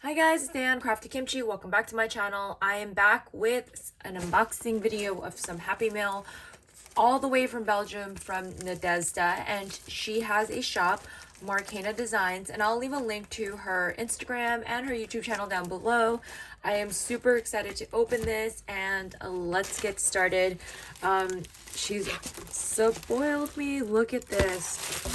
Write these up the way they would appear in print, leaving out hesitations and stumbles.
Hi guys, it's Dan, Crafty Kimchi. Welcome back to my channel. I am back with an unboxing video of some Happymail all the way from Belgium from Nadezhda, and she has a shop, Marchena Designs, and I'll leave a link to her Instagram and her YouTube channel down below. I am super excited to open this, and let's get started. She's spoiled me. Look at this.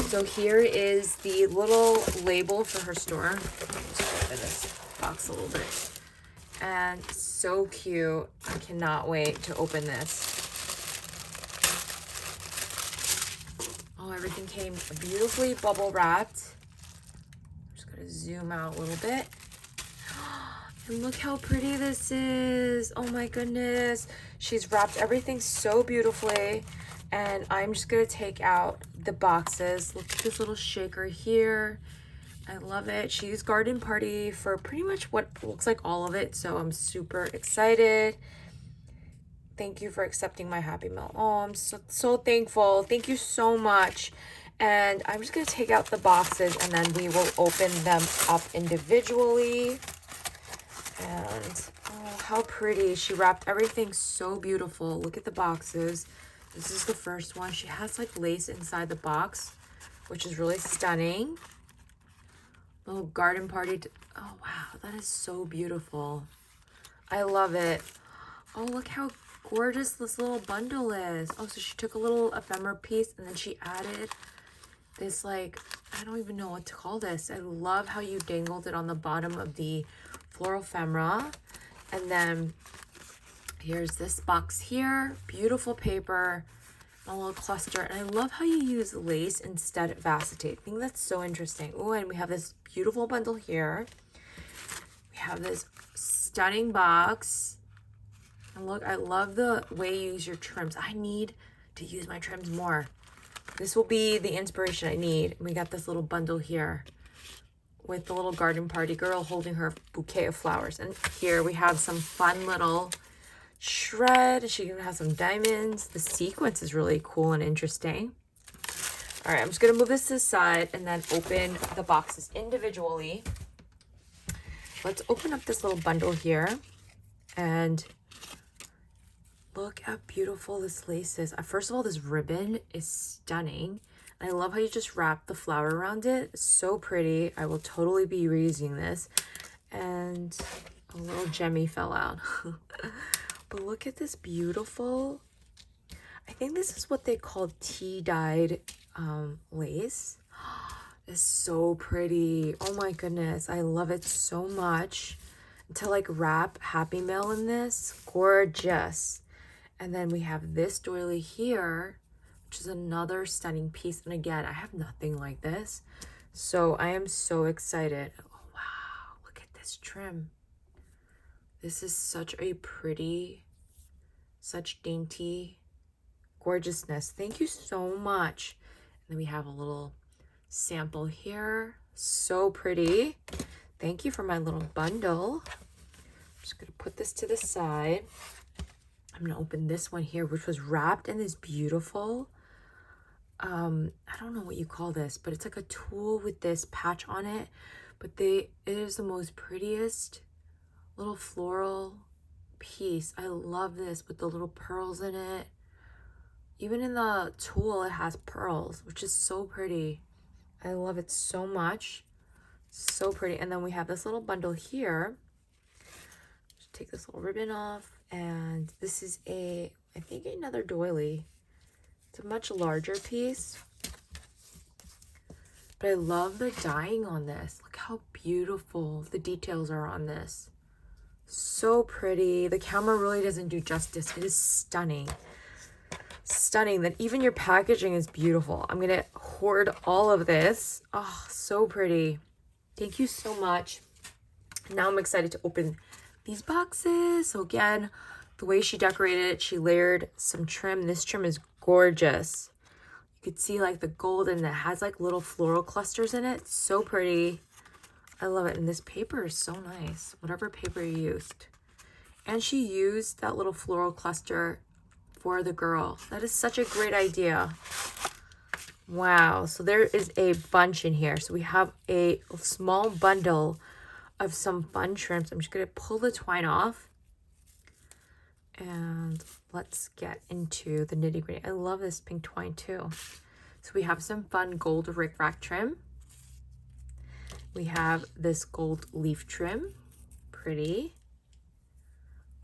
So here is the little label for her store. Let's open this box a little bit. And so cute. I cannot wait to open this. Oh, everything came beautifully bubble wrapped. I'm just gonna zoom out a little bit. And look how pretty this is. Oh my goodness. She's wrapped everything so beautifully. And I'm just gonna take out the boxes. Look at this little shaker here. I love it. She used Garden Party for pretty much what looks like all of it. So I'm super excited. Thank you for accepting my Happymail. Oh, I'm so thankful. Thank you so much. And I'm just gonna take out the boxes and then we will open them up individually. And oh, how pretty. She wrapped everything so beautiful. Look at the boxes. This is the first one. She has like lace inside the box, which is really stunning. Little Garden Party. Oh, wow. That is so beautiful. I love it. Oh, look how gorgeous this little bundle is. Oh, so she took a little ephemera piece and then she added this, like, I don't even know what to call this. I love how you dangled it on the bottom of the floral ephemera. And then here's this box here. Beautiful paper. A little cluster. And I love how you use lace instead of acetate. I think that's so interesting. Oh, and we have this beautiful bundle here. We have this stunning box. And look, I love the way you use your trims. I need to use my trims more. This will be the inspiration I need. We got this little bundle here with the little Garden Party girl holding her bouquet of flowers. And here we have some fun little shred. She even has some diamonds. The sequence is really cool and interesting. All right, I'm just gonna move this to the side and then open the boxes individually. Let's open up this little bundle here and look how beautiful this lace is. First of all, this ribbon is stunning. I love how you just wrap the flower around it. It's so pretty. I will totally be reusing this. And a little gemmy fell out. But look at this beautiful, I think this is what they call tea-dyed lace. It's so pretty. Oh my goodness. I love it so much. To like wrap Happymail in this, gorgeous. And then we have this doily here, which is another stunning piece. And again, I have nothing like this. So I am so excited. Oh, wow. Look at this trim. This is such a pretty, such dainty gorgeousness. Thank you so much. And then we have a little sample here. So pretty. Thank you for my little bundle. I'm just going to put this to the side. I'm going to open this one here, which was wrapped in this beautiful, I don't know what you call this, but it's like a tulle with this patch on it. But it is the most prettiest little floral piece. I love this with the little pearls in it. Even in the tulle, it has pearls, which is so pretty. I love it so much. So pretty. And then we have this little bundle here. Just take this little ribbon off. And this is I think another doily. It's a much larger piece. But I love the dyeing on this. Look how beautiful the details are on this. So pretty. The camera really doesn't do justice. It is stunning. Stunning that even your packaging is beautiful. I'm gonna hoard all of this. Oh, so pretty. Thank you so much. Now I'm excited to open these boxes. So again, the way she decorated it, she layered some trim. This trim is gorgeous. You could see like the gold and it has like little floral clusters in it. So pretty. I love it. And this paper is so nice. Whatever paper you used. And she used that little floral cluster for the girl. That is such a great idea. Wow. So there is a bunch in here. So we have a small bundle of some fun trims. I'm just gonna pull the twine off and let's get into the nitty gritty. I love this pink twine too. So we have some fun gold rickrack trim. We have this gold leaf trim, pretty.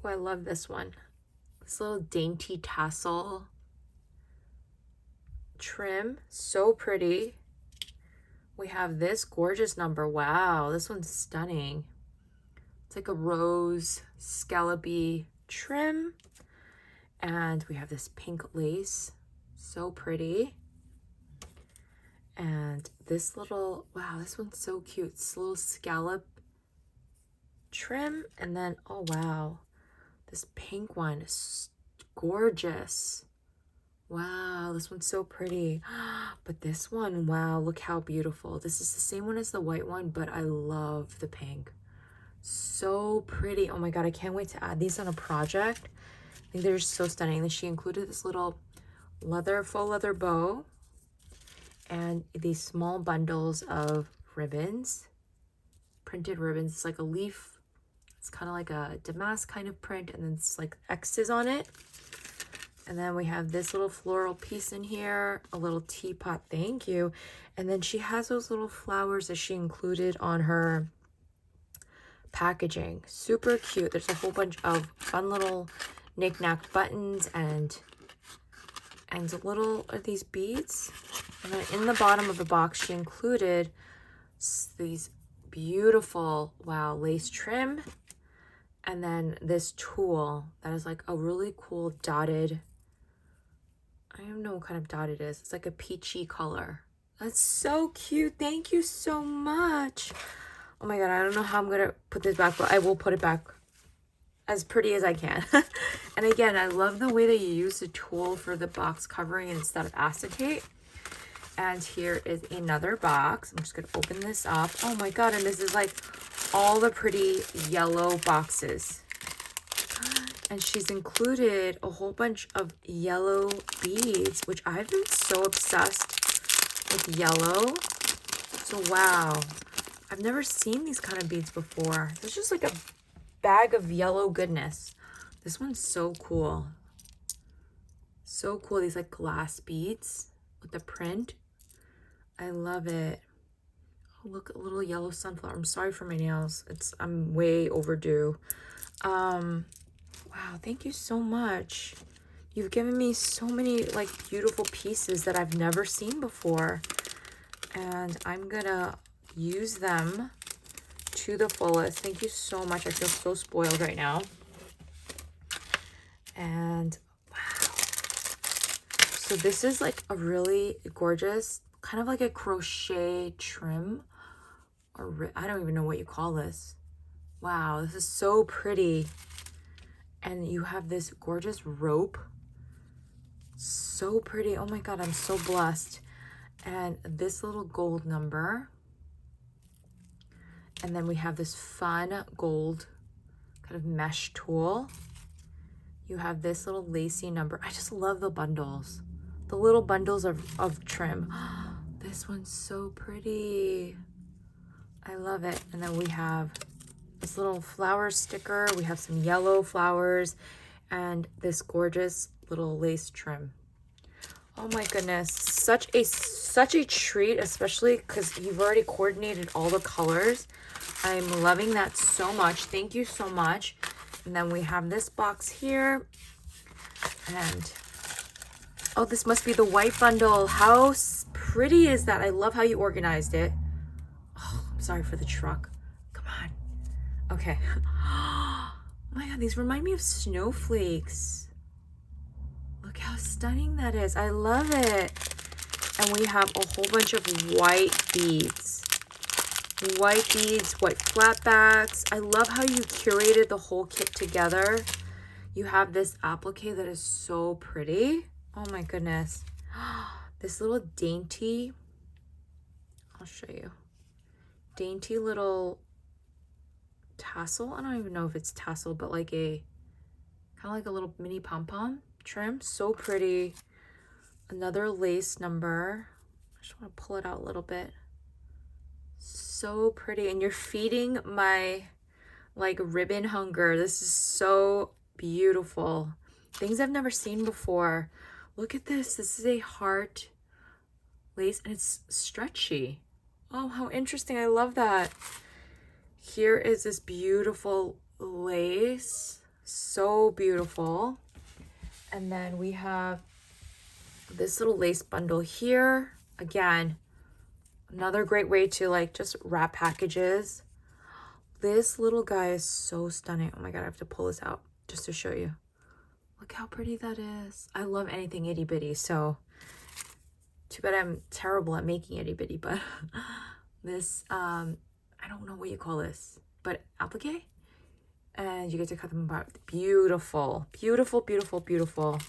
Oh, I love this one. This little dainty tassel trim, so pretty. We have this gorgeous number. Wow, this one's stunning. It's like a rose scallopy trim. And we have this pink lace, so pretty. And this little, wow, this one's so cute. This little scallop trim. And then, oh wow, this pink one is gorgeous. Wow, this one's so pretty. But this one, wow, look how beautiful. This is the same one as the white one, but I love the pink. So pretty. Oh my God, I can't wait to add these on a project. I think they're just so stunning. Then she included this little faux leather bow and these small bundles of ribbons, printed ribbons. It's like a leaf. It's kind of like a damask kind of print, and then it's like X's on it. And then we have this little floral piece in here, a little teapot, thank you. And then she has those little flowers that she included on her packaging. Super cute. There's a whole bunch of fun little knick-knack buttons and little of these beads. And then in the bottom of the box, she included these beautiful, wow, lace trim. And then this tulle that is like a really cool dotted, I don't know what kind of dot it is. It's like a peachy color. That's so cute. Thank you so much. Oh my God, I don't know how I'm gonna put this back, but I will put it back as pretty as I can. And again, I love the way that you use the tulle for the box covering instead of acetate. And here is another box. I'm just gonna open this up. Oh my God, and this is like all the pretty yellow boxes. And she's included a whole bunch of yellow beads, which I've been so obsessed with yellow. So wow, I've never seen these kind of beads before. It's just like a bag of yellow goodness. This one's so cool. So cool, these like glass beads with the print. I love it. Oh, look, a little yellow sunflower. I'm sorry for my nails. I'm way overdue. Wow, thank you so much. You've given me so many like beautiful pieces that I've never seen before. And I'm gonna use them to the fullest. Thank you so much. I feel so spoiled right now. And wow. So this is like a really gorgeous, kind of like a crochet trim. Or I don't even know what you call this. Wow, this is so pretty. And you have this gorgeous rope. So pretty. Oh my God, I'm so blessed. And this little gold number. And then we have this fun gold kind of mesh tulle. You have this little lacy number. I just love the bundles. The little bundles of trim. This one's so pretty. I love it. And then we have this little flower sticker. We have some yellow flowers and this gorgeous little lace trim. Oh my goodness, such a treat, especially because you've already coordinated all the colors. I'm loving that so much. Thank you so much. And then we have this box here. And oh, this must be the white bundle. How pretty is that? I love how you organized it. Oh, I'm sorry for the truck. Come on. Okay. Oh my God, these remind me of snowflakes. Look how stunning that is. I love it. And we have a whole bunch of white beads. White beads, white flat backs. I love how you curated the whole kit together. You have this applique that is so pretty. Oh my goodness. This little dainty, I'll show you. Dainty little tassel. I don't even know if it's tassel, but like a kind of like a little mini pom-pom trim. So pretty. Another lace number. I just want to pull it out a little bit. So pretty. And you're feeding my like ribbon hunger. This is so beautiful. Things I've never seen before. Look at this. This is a heart lace and it's stretchy. Oh, how interesting. I love that. Here is this beautiful lace. So beautiful. And then we have this little lace bundle here. Again, another great way to like just wrap packages. This little guy is so stunning. Oh my God, I have to pull this out just to show you. Look how pretty that is. I love anything itty bitty, so too bad I'm terrible at making itty bitty, but this, I don't know what you call this, but applique? And you get to cut them apart. Beautiful, beautiful, beautiful, beautiful.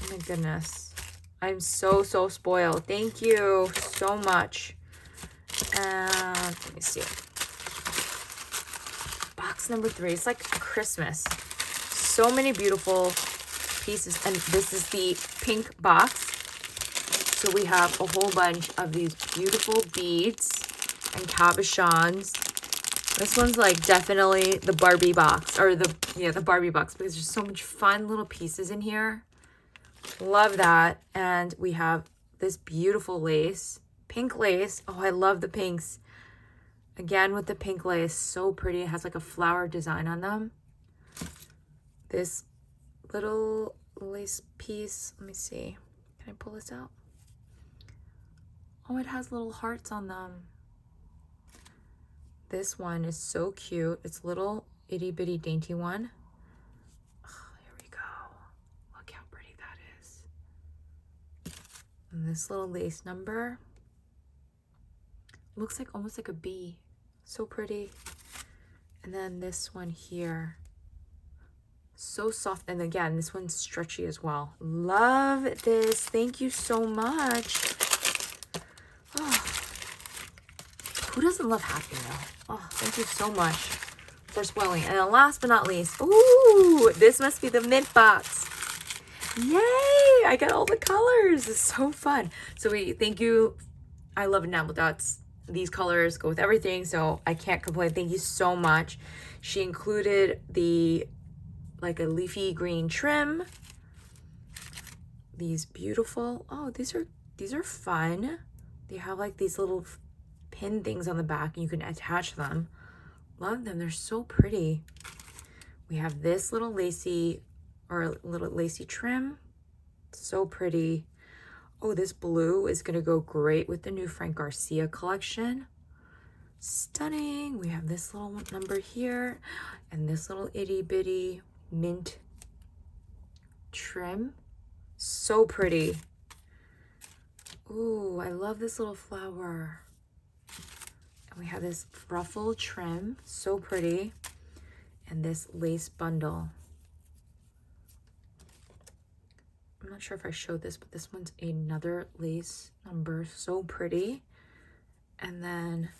Oh my goodness. I'm so spoiled. Thank you so much. And let me see. Box number 3. It's like Christmas. So many beautiful pieces. And this is the pink box. So we have a whole bunch of these beautiful beads and cabochons. This one's like definitely the Barbie box, or the Barbie box, because there's so much fun little pieces in here. Love that. And we have this beautiful lace, pink lace. Oh, I love the pinks. Again with the pink lace, so pretty. It has like a flower design on them. This little lace piece, let me see. Can I pull this out? Oh, it has little hearts on them. This one is so cute. It's a little itty bitty dainty one. Oh, here we go. Look how pretty that is. And this little lace number looks like almost like a bee. So pretty. And then this one here. So soft. And again, this one's stretchy as well. Love this. Thank you so much. Oh, who doesn't love Happymail? Oh, thank you so much for spoiling. And then last but not least, ooh, this must be the mint box. Yay! I got all the colors. It's so fun. So thank you. I love enamel dots. These colors go with everything, so I can't complain. Thank you so much. She included like a leafy green trim. These beautiful. Oh, these are fun. They have like these little pin things on the back and you can attach them. Love them. They're so pretty. We have this little lacy trim. So pretty. Oh, this blue is going to go great with the new Frank Garcia collection. Stunning. We have this little number here and this little itty bitty mint trim. So pretty. Ooh, I love this little flower. And we have this ruffle trim. So pretty. And this lace bundle. I'm not sure if I showed this, but this one's another lace number. So pretty. And then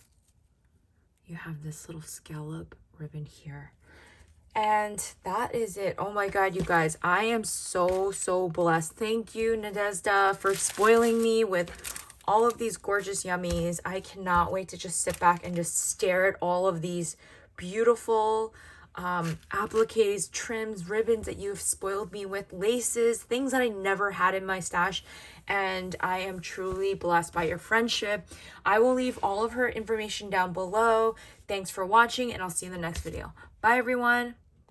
you have this little scallop ribbon here. And that is it. Oh my God, you guys, I am so blessed. Thank you, Nadezhda, for spoiling me with all of these gorgeous yummies. I cannot wait to just sit back and just stare at all of these beautiful appliques, trims, ribbons that you've spoiled me with, laces, things that I never had in my stash. And I am truly blessed by your friendship. I will leave all of her information down below. Thanks for watching, and I'll see you in the next video. Bye, everyone.